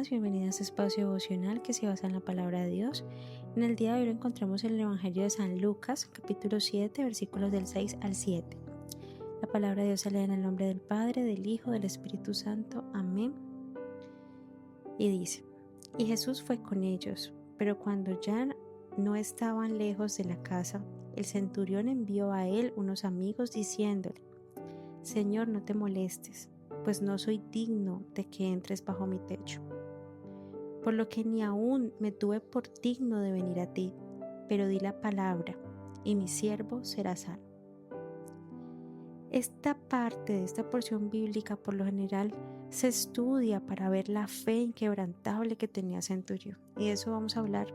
más, bienvenidos a este espacio devocional que se basa en la palabra de Dios. En el día de hoy lo encontramos en el Evangelio de San Lucas, capítulo 7, versículos del 6 al 7. La palabra de Dios se lee en el nombre del Padre, del Hijo, del Espíritu Santo. Amén. Y dice: Y Jesús fue con ellos, pero cuando ya no estaban lejos de la casa, el centurión envió a él unos amigos diciéndole: Señor, no te molestes, pues no soy digno de que entres bajo mi techo. Por lo que ni aún me tuve por digno de venir a ti, pero di la palabra, y mi siervo será sano. Esta parte de esta porción bíblica por lo general se estudia para ver la fe inquebrantable que tenía Centurión. Y de eso vamos a hablar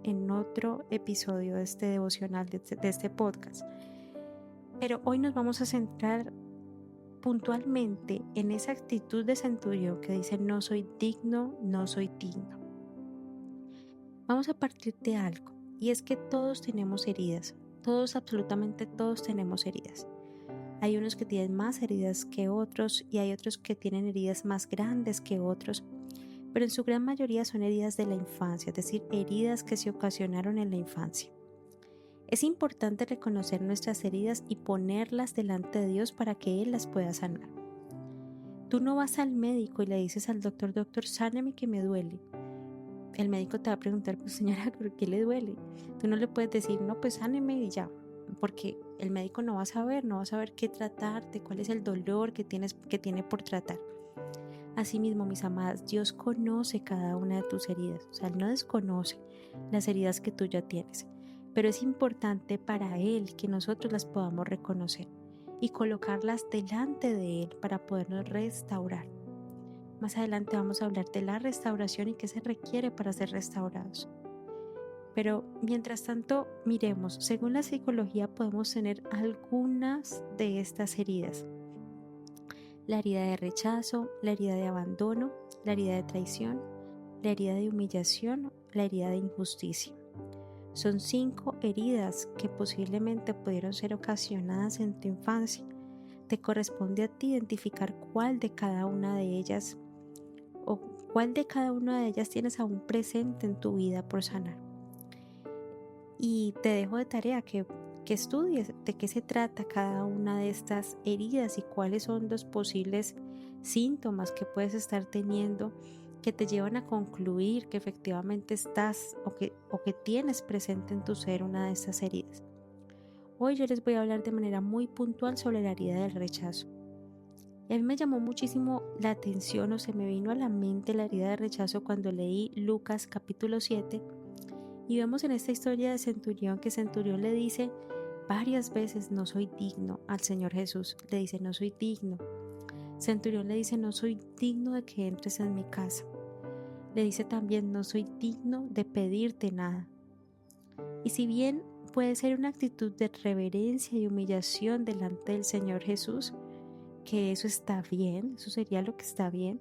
en otro episodio de este devocional, de este podcast. Pero hoy nos vamos a centrar puntualmente en esa actitud de Centurión que dice: no soy digno, no soy digno. Vamos a partir de algo, y es que todos tenemos heridas, todos, absolutamente todos tenemos heridas. Hay unos que tienen más heridas que otros y hay otros que tienen heridas más grandes que otros, pero en su gran mayoría son heridas de la infancia, es decir, heridas que se ocasionaron en la infancia. Es importante reconocer nuestras heridas y ponerlas delante de Dios para que Él las pueda sanar. Tú no vas al médico y le dices al doctor: sáneme que me duele. El médico te va a preguntar: pues señora, ¿por qué le duele? Tú no le puedes decir: no, pues sáneme y ya, porque el médico no va a saber qué tratarte, cuál es el dolor que tiene por tratar. Asimismo, mis amadas, Dios conoce cada una de tus heridas, o sea, Él no desconoce las heridas que tú ya tienes, pero es importante para Él que nosotros las podamos reconocer y colocarlas delante de Él para podernos restaurar. Más adelante vamos a hablar de la restauración y qué se requiere para ser restaurados. Pero mientras tanto, miremos, según la psicología podemos tener algunas de estas heridas: la herida de rechazo, la herida de abandono, la herida de traición, la herida de humillación, la herida de injusticia. Son 5 heridas que posiblemente pudieron ser ocasionadas en tu infancia. Te corresponde a ti identificar cuál de cada una de ellas o cuál de cada una de ellas tienes aún presente en tu vida por sanar. Y te dejo de tarea que estudies de qué se trata cada una de estas heridas y cuáles son los posibles síntomas que puedes estar teniendo que te llevan a concluir que efectivamente estás o que tienes presente en tu ser una de estas heridas. Hoy yo les voy a hablar de manera muy puntual sobre la herida del rechazo. Y a mí me llamó muchísimo la atención, o se me vino a la mente la herida de rechazo cuando leí Lucas capítulo 7, y vemos en esta historia de Centurión que Centurión le dice varias veces: no soy digno al Señor Jesús. Le dice: no soy digno. Centurión le dice: no soy digno de que entres en mi casa. Le dice también: no soy digno de pedirte nada. Y si bien puede ser una actitud de reverencia y humillación delante del Señor Jesús, que eso está bien, eso sería lo que está bien,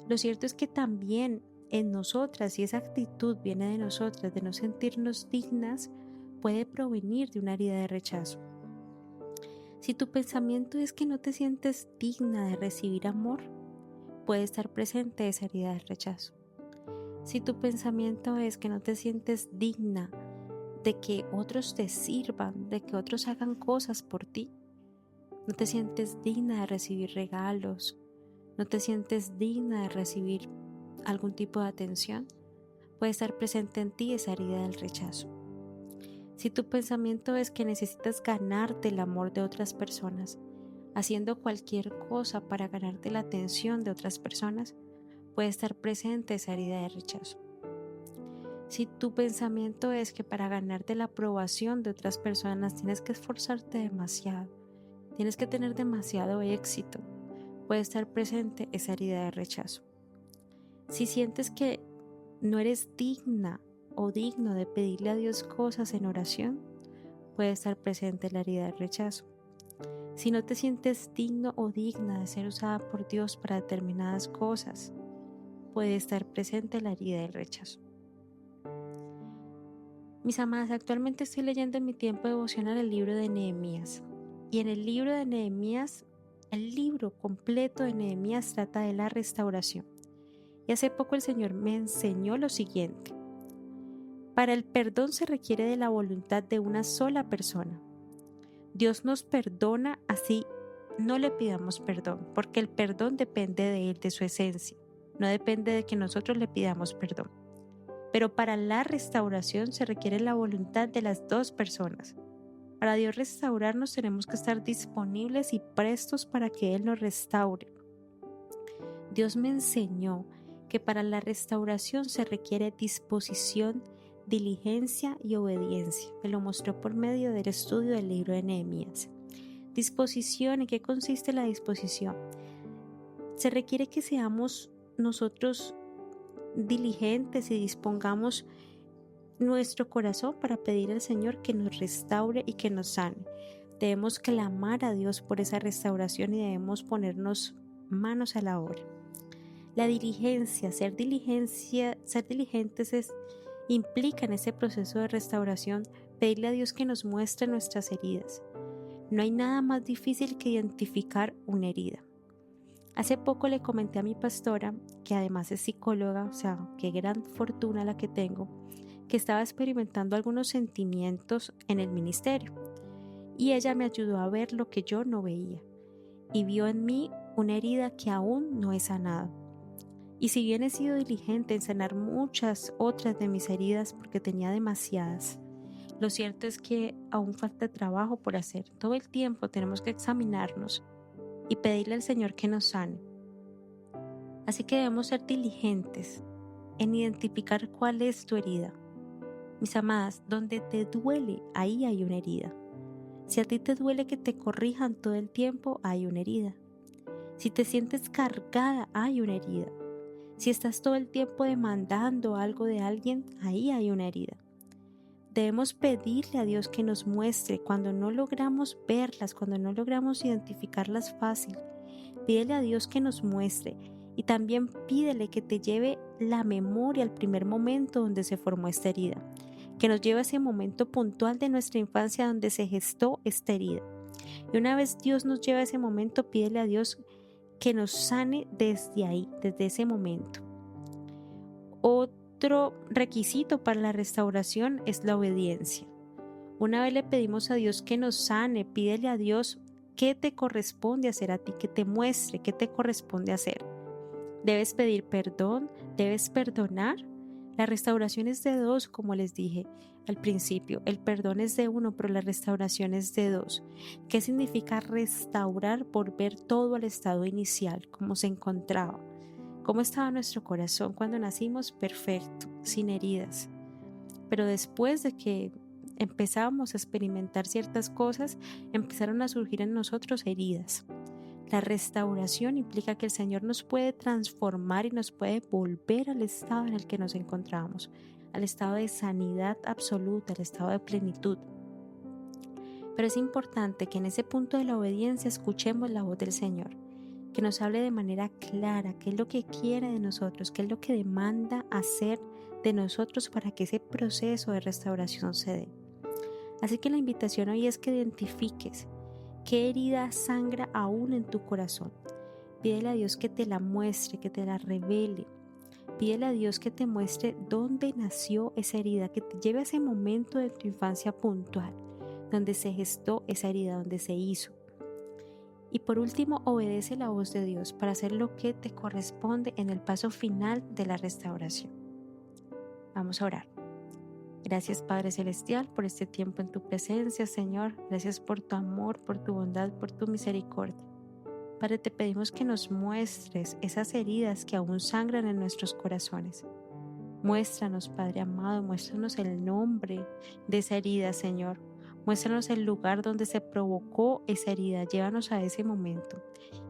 lo cierto es que también en nosotras, y esa actitud viene de nosotras, de no sentirnos dignas, puede provenir de una herida de rechazo. Si tu pensamiento es que no te sientes digna de recibir amor, puede estar presente esa herida de rechazo. Si tu pensamiento es que no te sientes digna de que otros te sirvan, de que otros hagan cosas por ti, no te sientes digna de recibir regalos, no te sientes digna de recibir algún tipo de atención, puede estar presente en ti esa herida del rechazo. Si tu pensamiento es que necesitas ganarte el amor de otras personas, haciendo cualquier cosa para ganarte la atención de otras personas, puede estar presente esa herida de rechazo. Si tu pensamiento es que para ganarte la aprobación de otras personas tienes que esforzarte demasiado, tienes que tener demasiado éxito, puede estar presente esa herida de rechazo. Si sientes que no eres digna o digno de pedirle a Dios cosas en oración, puede estar presente la herida del rechazo. Si no te sientes digno o digna de ser usada por Dios para determinadas cosas, puede estar presente la herida del rechazo. Mis amadas, actualmente estoy leyendo en mi tiempo devocional el libro de Nehemías. Y en el libro de Nehemías, el libro completo de Nehemías trata de la restauración. Y hace poco el Señor me enseñó lo siguiente. Para el perdón se requiere de la voluntad de una sola persona. Dios nos perdona, así no le pidamos perdón, porque el perdón depende de Él, de su esencia, no depende de que nosotros le pidamos perdón. Pero para la restauración se requiere la voluntad de las dos personas. Para Dios restaurarnos tenemos que estar disponibles y prestos para que Él nos restaure. Dios me enseñó que para la restauración se requiere disposición, diligencia y obediencia. Me lo mostró por medio del estudio del libro de Nehemías. Disposición, ¿en qué consiste la disposición? Se requiere que seamos nosotros diligentes y dispongamos nuestro corazón para pedir al Señor que nos restaure y que nos sane. Debemos clamar a Dios por esa restauración y debemos ponernos manos a la obra. La diligencia, ser diligentes implica en ese proceso de restauración pedirle a Dios que nos muestre nuestras heridas. No hay nada más difícil que identificar una herida. Hace poco le comenté a mi pastora, que además es psicóloga, o sea, qué gran fortuna la que tengo, que estaba experimentando algunos sentimientos en el ministerio. Y ella me ayudó a ver lo que yo no veía. Y vio en mí una herida que aún no he sanado. Y si bien he sido diligente en sanar muchas otras de mis heridas porque tenía demasiadas, lo cierto es que aún falta trabajo por hacer. Todo el tiempo tenemos que examinarnos y pedirle al Señor que nos sane. Así que debemos ser diligentes en identificar cuál es tu herida. Mis amadas, donde te duele, ahí hay una herida. Si a ti te duele que te corrijan todo el tiempo, hay una herida. Si te sientes cargada, hay una herida. Si estás todo el tiempo demandando algo de alguien, ahí hay una herida. Debemos pedirle a Dios que nos muestre cuando no logramos verlas, cuando no logramos identificarlas fácil. Pídele a Dios que nos muestre y también pídele que te lleve la memoria al primer momento donde se formó esta herida, que nos lleve a ese momento puntual de nuestra infancia donde se gestó esta herida. Y una vez Dios nos lleva a ese momento, pídele a Dios que nos sane desde ahí, desde ese momento. Otro requisito para la restauración es la obediencia. Una vez le pedimos a Dios que nos sane, pídele a Dios qué te corresponde hacer a ti, que te muestre qué te corresponde hacer. Debes pedir perdón, debes perdonar. La restauración es de dos, como les dije al principio. El perdón es de uno, pero la restauración es de dos. ¿Qué significa restaurar? Volver todo al estado inicial, como se encontraba. ¿Cómo estaba nuestro corazón cuando nacimos? Perfecto, sin heridas. Pero después de que empezamos a experimentar ciertas cosas, empezaron a surgir en nosotros heridas. La restauración implica que el Señor nos puede transformar y nos puede volver al estado en el que nos encontrábamos, al estado de sanidad absoluta, al estado de plenitud. Pero es importante que en ese punto de la obediencia escuchemos la voz del Señor, que nos hable de manera clara qué es lo que quiere de nosotros, qué es lo que demanda hacer de nosotros para que ese proceso de restauración se dé. Así que la invitación hoy es que identifiques qué herida sangra aún en tu corazón. Pídele a Dios que te la muestre, que te la revele. Pídele a Dios que te muestre dónde nació esa herida, que te lleve a ese momento de tu infancia puntual, donde se gestó esa herida, donde se hizo. Y por último, obedece la voz de Dios para hacer lo que te corresponde en el paso final de la restauración. Vamos a orar. Gracias, Padre Celestial, por este tiempo en tu presencia, Señor. Gracias por tu amor, por tu bondad, por tu misericordia. Padre, te pedimos que nos muestres esas heridas que aún sangran en nuestros corazones. Muéstranos, Padre amado, muéstranos el nombre de esa herida, Señor. Muéstranos el lugar donde se provocó esa herida. Llévanos a ese momento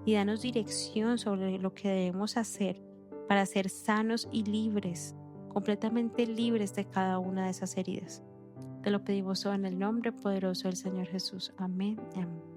y danos dirección sobre lo que debemos hacer para ser sanos y libres, completamente libres de cada una de esas heridas. Te lo pedimos todo en el nombre poderoso del Señor Jesús. Amén. Amén.